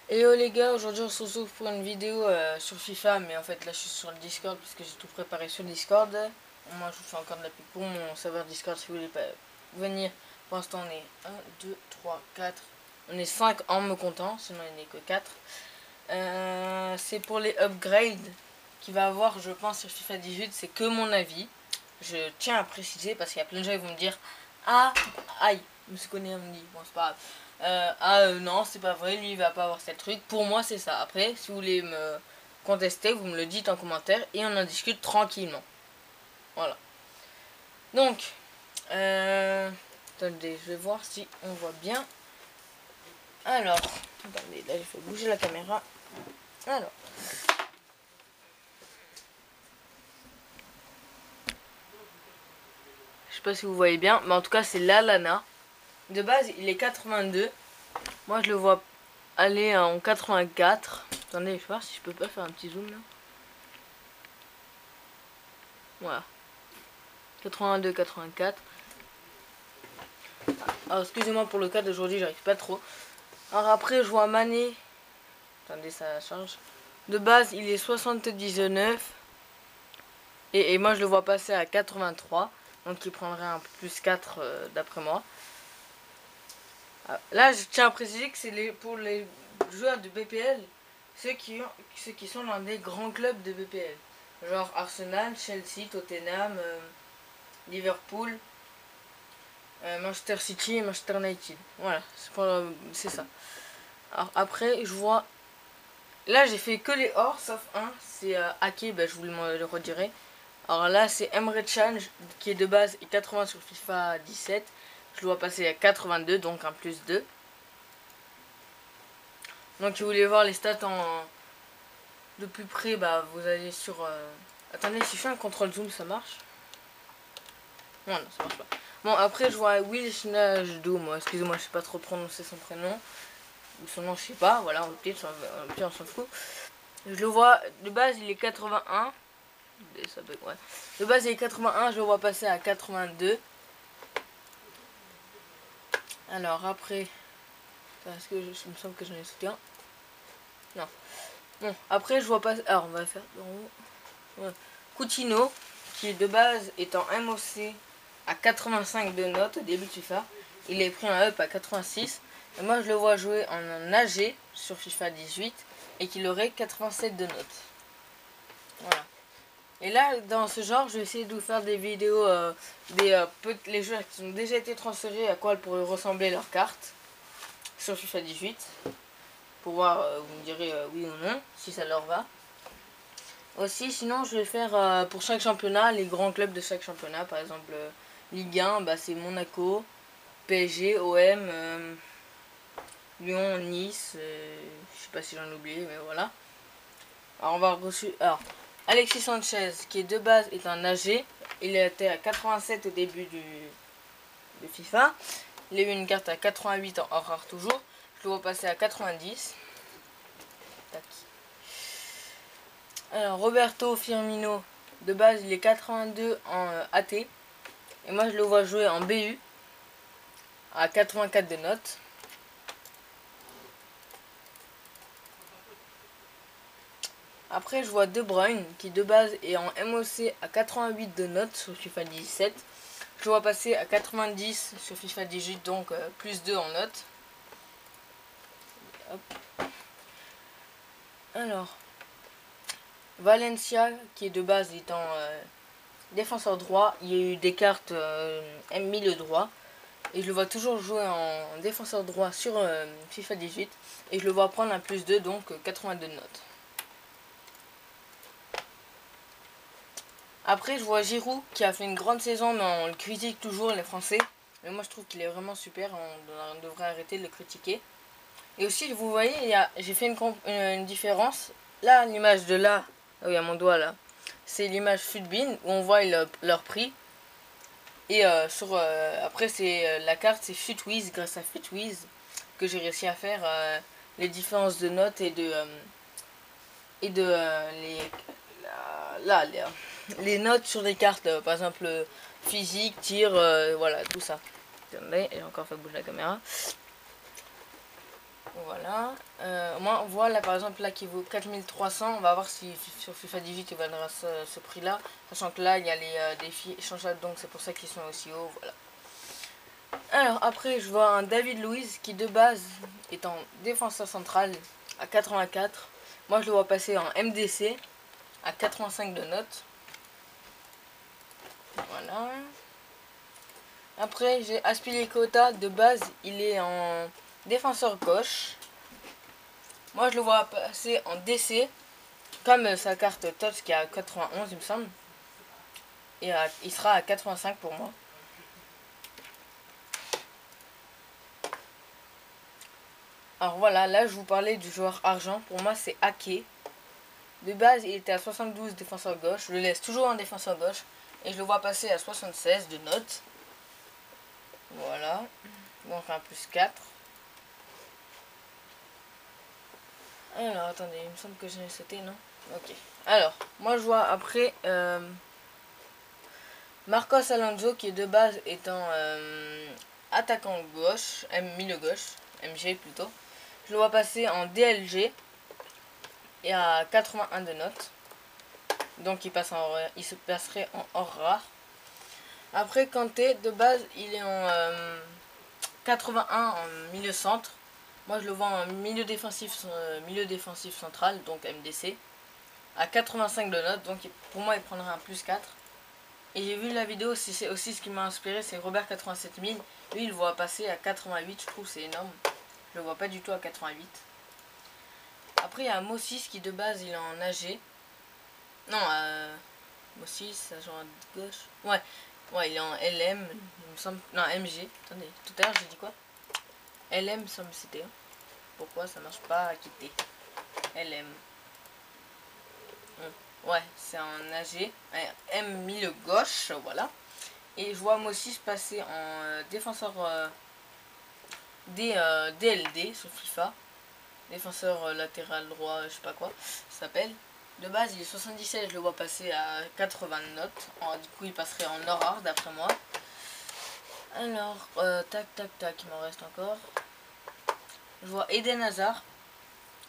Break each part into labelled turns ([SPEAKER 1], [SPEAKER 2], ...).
[SPEAKER 1] Hello les gars, aujourd'hui on se retrouve pour une vidéo sur FIFA, mais en fait là je suis sur le Discord parce que j'ai tout préparé sur le Discord. Moi je vous fais encore de la pub pour mon serveur Discord si vous voulez pas venir. Pour l'instant on est 1, 2, 3, 4, on est 5 en me comptant, sinon il n'est que 4. C'est pour les upgrades qu'il va avoir je pense sur FIFA 18, c'est que mon avis. Je tiens à préciser parce qu'il y a plein de gens qui vont me dire ah aïe, je me suis connu, on me dit bon c'est pas grave. Non c'est pas vrai, lui il va pas avoir cette truc. Pour moi c'est ça. Après si vous voulez me contester, vous me le dites en commentaire et on en discute tranquillement. Voilà. Donc attendez, je vais voir si on voit bien. Alors attendez, là il faut bouger la caméra. Alors je sais pas si vous voyez bien, mais en tout cas c'est la Lana. De base il est 82. Moi je le vois aller en 84. Attendez, je vais voir si je peux pas faire un petit zoom là. Voilà. 82, 84. Alors excusez-moi pour le cas d'aujourd'hui, j'arrive pas trop. Alors après je vois Mané. Attendez, ça change. De base il est 79. Et moi je le vois passer à 83. Donc il prendrait un plus 4 d'après moi. Là je tiens à préciser que c'est pour les joueurs de BPL. Ceux qui sont dans des grands clubs de BPL. Genre Arsenal, Chelsea, Tottenham, Liverpool, Manchester City et Manchester United. Voilà, c'est ça. Alors après, je vois... Là, j'ai fait que les hors, sauf un. C'est hacké, je vous le redirai. Alors là, c'est Emre Can, qui est de base et 80 sur FIFA 17. Je le vois passer à 82, donc un plus 2. Donc si vous voulez voir les stats de plus près, vous allez sur... Attendez, si je fais un contrôle zoom, ça marche? Non, non, ça marche pas. Bon, après, je vois Will Doom. Excusez-moi, je sais pas trop prononcer son prénom. Ou son nom, je sais pas. Voilà, on s'en fout. Je le vois, de base, il est 81. Ouais. De base, il est 81. Je le vois passer à 82. Alors, après... Est-ce que il me semble que j'en ai sauté un? Non. Bon, après, je vois pas... Alors, on va faire... Ouais. Coutinho, qui de base est en MOC à 85 de notes au début de FIFA. Il est pris en up à 86. Et moi je le vois jouer en AG sur FIFA 18 et qu'il aurait 87 de notes. Voilà. Et là, dans ce genre, je vais essayer de vous faire des vidéos les joueurs qui ont déjà été transférés, à quoi elles pourraient ressembler leurs cartes sur FIFA 18. Pour voir, vous me direz oui ou non, si ça leur va. Aussi, sinon, je vais faire pour chaque championnat, les grands clubs de chaque championnat. Par exemple, Ligue 1, c'est Monaco, PSG, OM, Lyon, Nice. Je sais pas si j'en ai oublié, mais voilà. Alors, on va reçu. Alors, Alexis Sanchez, qui est de base est un AG. Il était à 87 au début de FIFA. Il a eu une carte à 88 en hors rare toujours. Je le vois passer à 90. Tac. Alors, Roberto Firmino, de base, il est 82 en AT. Et moi, je le vois jouer en BU à 84 de notes. Après, je vois De Bruyne, qui de base est en MOC à 88 de notes sur FIFA 17. Je le vois passer à 90 sur FIFA 18, donc plus 2 en notes. Hop. Alors, Valencia, qui est de base étant défenseur droit, il y a eu des cartes milieu droit. Et je le vois toujours jouer en défenseur droit sur FIFA 18. Et je le vois prendre un plus 2, donc 82 notes. Après, je vois Giroud qui a fait une grande saison, mais on le critique toujours, les Français. Mais moi, je trouve qu'il est vraiment super. On devrait arrêter de le critiquer. Et aussi, vous voyez, j'ai fait une différence. Là, l'image de là, où il y a mon doigt là, c'est l'image Futbin où on voit leur prix. Et après, la carte, c'est Futwiz, grâce à Futwiz, que j'ai réussi à faire les différences de notes et de les notes sur les cartes, par exemple physique, tir, voilà, tout ça. Attendez, j'ai encore fait bouger la caméra. Voilà. Moi, on voit là par exemple là qui vaut 4300. On va voir si sur FIFA 18 il vaudra ce prix-là. Sachant que là il y a les défis échangeables, donc c'est pour ça qu'ils sont aussi hauts. Voilà. Alors après, je vois un David Luiz qui de base est en défenseur central à 84. Moi, je le vois passer en MDC à 85 de notes. Voilà. Après, j'ai Aspilicueta. De base, il est en défenseur gauche. Moi, je le vois passer en DC. Comme sa carte TOTS qui est à 91, il me semble. Et il sera à 85 pour moi. Alors voilà, là, je vous parlais du joueur argent. Pour moi, c'est Ake. De base, il était à 72 défenseur gauche. Je le laisse toujours en défenseur gauche. Et je le vois passer à 76 de notes. Voilà. Donc un plus 4. Alors, attendez, il me semble que j'ai sauté, non? Ok. Alors, moi je vois après Marcos Alonso qui de base étant attaquant gauche, milieu gauche, MG plutôt. Je le vois passer en DLG et à 81 de notes. Donc il se passerait en hors rare. Après Kanté, de base, il est en 81 en milieu centre. Moi je le vois en milieu défensif central, donc MDC, à 85 de notes. Donc pour moi il prendrait un plus 4. Et j'ai vu la vidéo, c'est aussi ce qui m'a inspiré, c'est Robert 87000. Lui il le voit passer à 88, je trouve c'est énorme. Je le vois pas du tout à 88. Après il y a Mossis qui de base il est en AG. Non, Mossis, ça joue à gauche. Ouais, il est en LM, il me semble. Non, MG. Attendez, tout à l'heure j'ai dit quoi? LM, me semble c'était. Pourquoi ça marche pas à quitter? LM. Ouais, c'est en AG. M milieu gauche, voilà. Et je vois Mossis passer en défenseur DLD sur FIFA. Défenseur latéral droit, je sais pas quoi, ça s'appelle. De base, il est 77, je le vois passer à 80 notes. Du coup, il passerait en or rare d'après moi. Alors, tac, il m'en reste encore. Je vois Eden Hazard,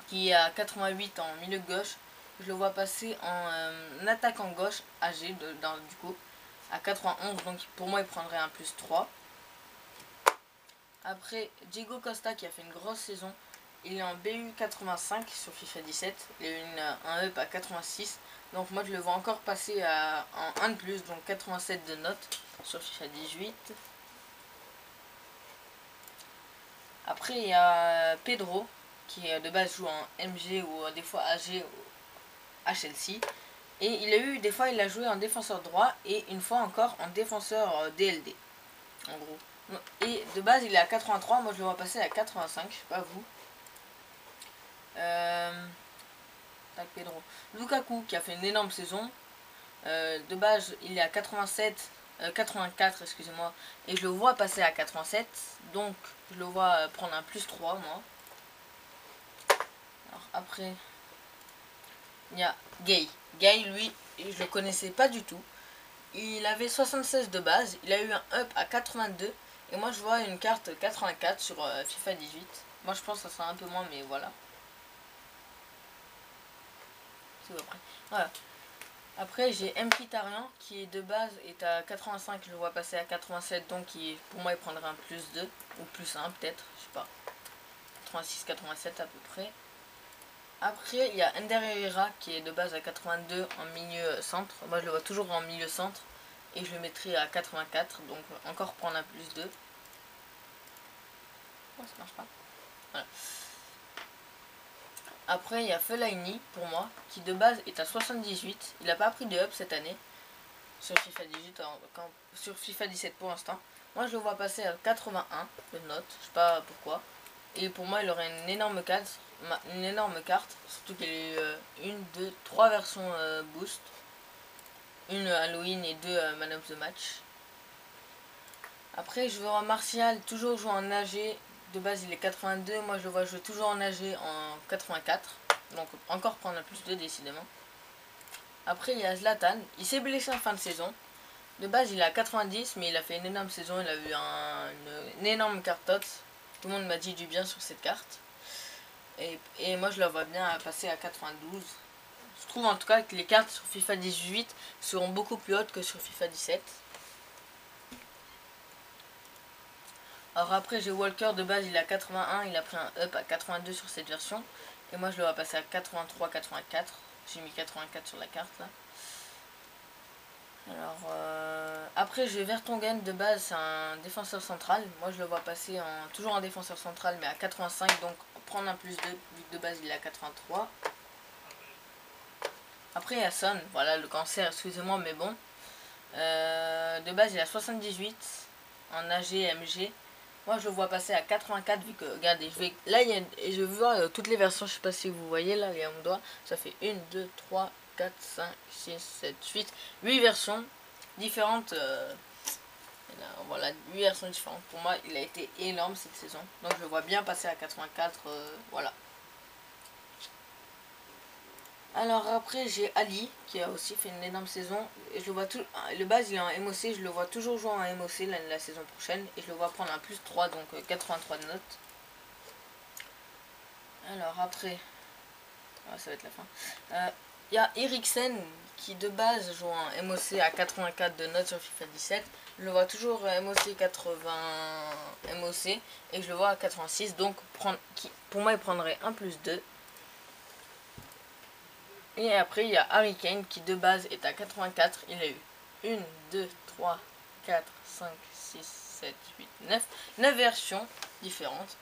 [SPEAKER 1] qui est à 88 en milieu gauche. Je le vois passer en attaquant gauche, AG, du coup, à 91. Donc, pour moi, il prendrait un plus 3. Après, Diego Costa, qui a fait une grosse saison. Il est en BU 85 sur FIFA 17. Il a eu un up à 86. Donc moi je le vois encore passer en 1 de plus. Donc 87 de notes sur FIFA 18. Après il y a Pedro. Qui de base joue en MG ou des fois AG à Chelsea. Et il a eu des fois il a joué en défenseur droit. Et une fois encore en défenseur DLD. En gros. Et de base il est à 83. Moi je le vois passer à 85. Je sais pas vous. Pedro. Lukaku qui a fait une énorme saison. De base, il est à 84, excusez-moi. Et je le vois passer à 87. Donc, je le vois prendre un plus 3, moi. Alors, après, il y a Gay. Gay, lui, je le connaissais pas du tout. Il avait 76 de base. Il a eu un up à 82. Et moi, je vois une carte 84 sur FIFA 18. Moi, je pense que ça sera un peu moins, mais voilà. Après. Voilà. Après j'ai Mkhitaryan qui est de base est à 85, je le vois passer à 87, donc pour moi il prendrait un plus 2 ou plus 1 peut-être, je sais pas. 86-87 à peu près. Après il y a Ender Herrera qui est de base à 82 en milieu centre. Moi je le vois toujours en milieu centre et je le mettrai à 84, donc encore prendre un plus 2. Oh, ça marche pas. Voilà. Après, il y a Fellaini, pour moi, qui de base est à 78. Il n'a pas pris de up cette année sur FIFA 18, sur FIFA 17 pour l'instant. Moi, je le vois passer à 81 de notes, je sais pas pourquoi. Et pour moi, il aurait une énorme carte, surtout qu'il y a eu 3 versions boost. Une Halloween et 2 Man of the Match. Après, je vois Martial toujours jouer en AG. De base, il est 82. Moi, je le vois jouer toujours en AG en 84. Donc, encore prendre un plus 2, décidément. Après, il y a Zlatan. Il s'est blessé en fin de saison. De base, il est à 90, mais il a fait une énorme saison. Il a eu une énorme carte TOTS. Tout le monde m'a dit du bien sur cette carte. Et moi je la vois bien passer à 92. Je trouve en tout cas que les cartes sur FIFA 18 seront beaucoup plus hautes que sur FIFA 17. Alors après j'ai Walker de base, il est à 81, il a pris un up à 82 sur cette version. Et moi je le vois passer à 83, 84. J'ai mis 84 sur la carte là. Alors après j'ai Vertonghen de base, c'est un défenseur central. Moi je le vois passer toujours en défenseur central mais à 85, donc prendre un plus 2, vu que de base il est à 83. Après il y a Son, voilà le cancer, excusez-moi mais bon. De base il est à 78 en AG MG. Moi je le vois passer à 84 vu que, regardez, là je vois toutes les versions, je sais pas si vous voyez là, il y a mon doigt. Ça fait 1, 2, 3, 4, 5, 6, 7, 8 versions différentes. Voilà, 8 versions différentes. Pour moi il a été énorme cette saison. Donc je le vois bien passer à 84, voilà. Alors après j'ai Ali qui a aussi fait une énorme saison et je le vois tout, le base il est en MOC, je le vois toujours jouer en MOC la saison prochaine et je le vois prendre un plus 3, donc 83 de notes. Alors après, ça va être la fin. Il y a Eriksen qui de base joue en MOC à 84 de notes sur FIFA 17. Je le vois toujours MOC 80 MOC et je le vois à 86, donc pour moi il prendrait un plus 2. Et après, il y a Harry Kane qui de base est à 84. Il a eu 1, 2, 3, 4, 5, 6, 7, 8, 9. 9 versions différentes.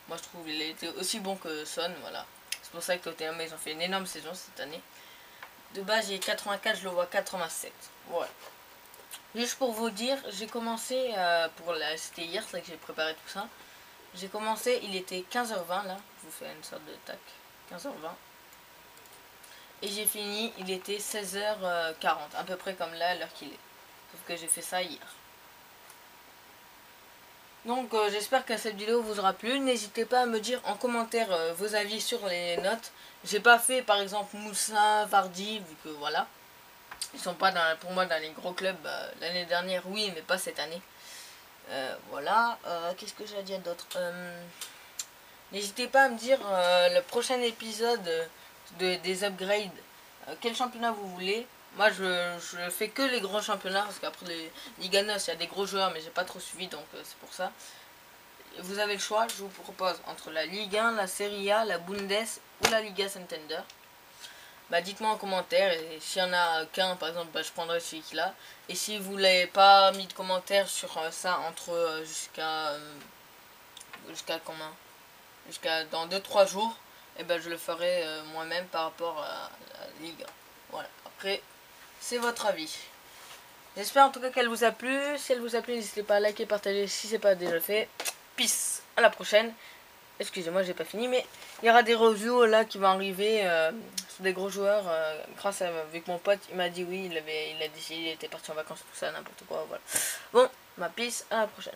[SPEAKER 1] Moi, je trouve qu'il a été aussi bon que Son. Voilà. C'est pour ça que Tottenham, ils ont fait une énorme saison cette année. De base, il est 84, je le vois 87. Voilà. Juste pour vous dire, j'ai commencé c'était hier, c'est que j'ai préparé tout ça. J'ai commencé, il était 15h20 là. Je vous fais une sorte de tac. 15h20. Et j'ai fini, il était 16h40, à peu près comme là, à l'heure qu'il est. Sauf que j'ai fait ça hier. Donc j'espère que cette vidéo vous aura plu. N'hésitez pas à me dire en commentaire vos avis sur les notes. J'ai pas fait par exemple Moussa, Vardy, vu que voilà. Ils sont pas pour moi dans les gros clubs. L'année dernière oui, mais pas cette année. Voilà. Qu'est-ce que j'ai à dire d'autre? N'hésitez pas à me dire le prochain épisode des upgrades, quel championnat vous voulez. Moi je fais que les gros championnats parce qu'après les Liga NOS il y a des gros joueurs mais j'ai pas trop suivi, donc c'est pour ça. Vous avez le choix, je vous propose entre la Ligue 1, la Serie A, la Bundes ou la Liga Santander. Bah dites-moi en commentaire, et s'il y en a qu'un par exemple, bah, je prendrai celui-là. Et si vous n'avez pas mis de commentaire sur ça entre jusqu'à combien, jusqu'à dans 2-3 jours, et ben je le ferai moi-même par rapport à la Ligue 1. Voilà, après c'est votre avis. J'espère en tout cas qu'elle vous a plu. Si elle vous a plu, n'hésitez pas à liker, partager si c'est pas déjà fait. Peace, à la prochaine. Excusez-moi, j'ai pas fini, mais il y aura des reviews là qui vont arriver sur des gros joueurs. Grâce à, vu que mon pote il m'a dit oui, il a décidé, il était parti en vacances, tout ça, n'importe quoi, voilà. Bon, ma peace, à la prochaine.